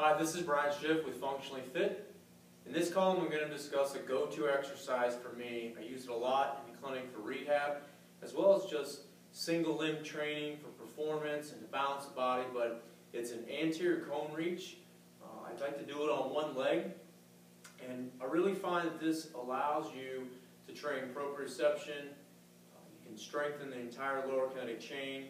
Hi, this is Brian Schiff with Functionally Fit. In this column, I'm going to discuss a go-to exercise for me. I use it a lot in the clinic for rehab, as well as just single limb training for performance and to balance the body, but it's an anterior cone reach. I'd like to do it on one leg, and I really find that this allows you to train proprioception. You can strengthen the entire lower kinetic chain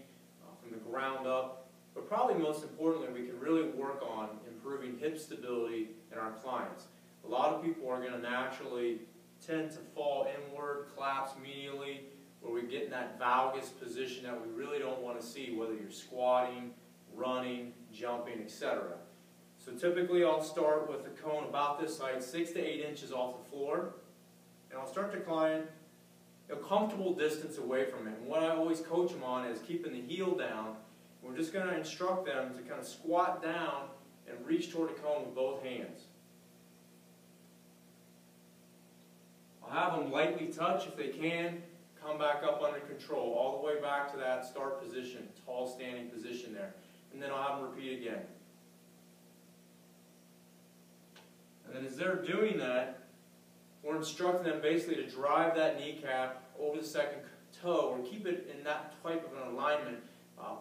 from the ground up, but probably most importantly, we can really work on improving hip stability in our clients. A lot of people are going to naturally tend to fall inward, collapse medially, where we get in that valgus position that we really don't want to see, whether you're squatting, running, jumping, etc. So typically I'll start with a cone about this height, 6 to 8 inches off the floor, and I'll start the client a comfortable distance away from it. And what I always coach them on is keeping the heel down. We're just going to instruct them to kind of squat down and reach toward the cone with both hands. I'll have them lightly touch if they can, come back up under control, all the way back to that start position, tall standing position there. And then I'll have them repeat again. And then as they're doing that, we're instructing them basically to drive that kneecap over the second toe or keep it in that type of an alignment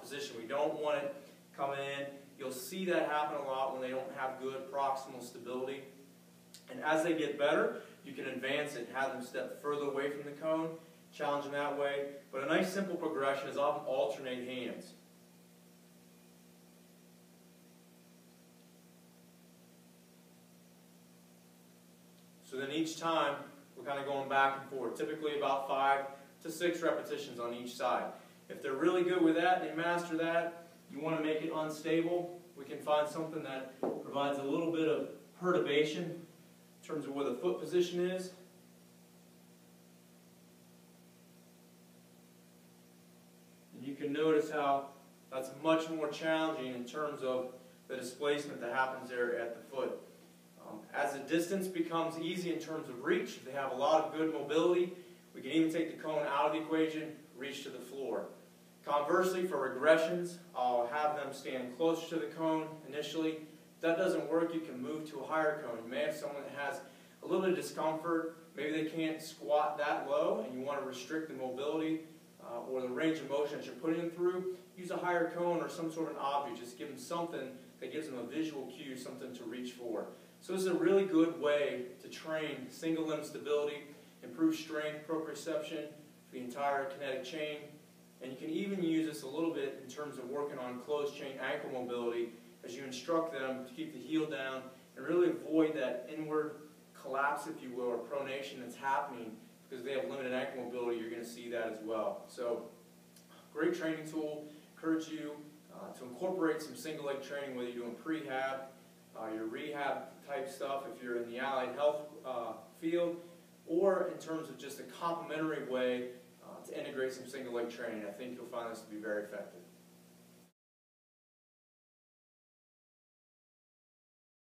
position. We don't want it coming in. You'll see that happen a lot when they don't have good proximal stability. And as they get better, you can advance it, have them step further away from the cone, challenge them that way. But a nice simple progression is often alternate hands. So then each time, we're kind of going back and forth, typically about 5 to 6 repetitions on each side. If they're really good with that and they master that, you want to make it unstable, we can find something that provides a little bit of perturbation in terms of where the foot position is. And you can notice how that's much more challenging in terms of the displacement that happens there at the foot. As the distance becomes easy in terms of reach, if they have a lot of good mobility, we can even take the cone out of the equation, reach to the floor. Conversely, for regressions, I'll have them stand closer to the cone initially. If that doesn't work, you can move to a higher cone. You may have someone that has a little bit of discomfort. Maybe they can't squat that low and you want to restrict the mobility or the range of motion that you're putting them through. Use a higher cone or some sort of object. Just give them something that gives them a visual cue, something to reach for. So this is a really good way to train single limb stability, improve strength, proprioception for the entire kinetic chain. And you can even use this a little bit in terms of working on closed chain ankle mobility as you instruct them to keep the heel down and really avoid that inward collapse, if you will, or pronation that's happening because they have limited ankle mobility. You're going to see that as well. So great training tool. Encourage you to incorporate some single leg training, whether you're doing prehab, your rehab type stuff if you're in the allied health field, or in terms of just a complementary way to integrate some single leg training. I think you'll find this to be very effective.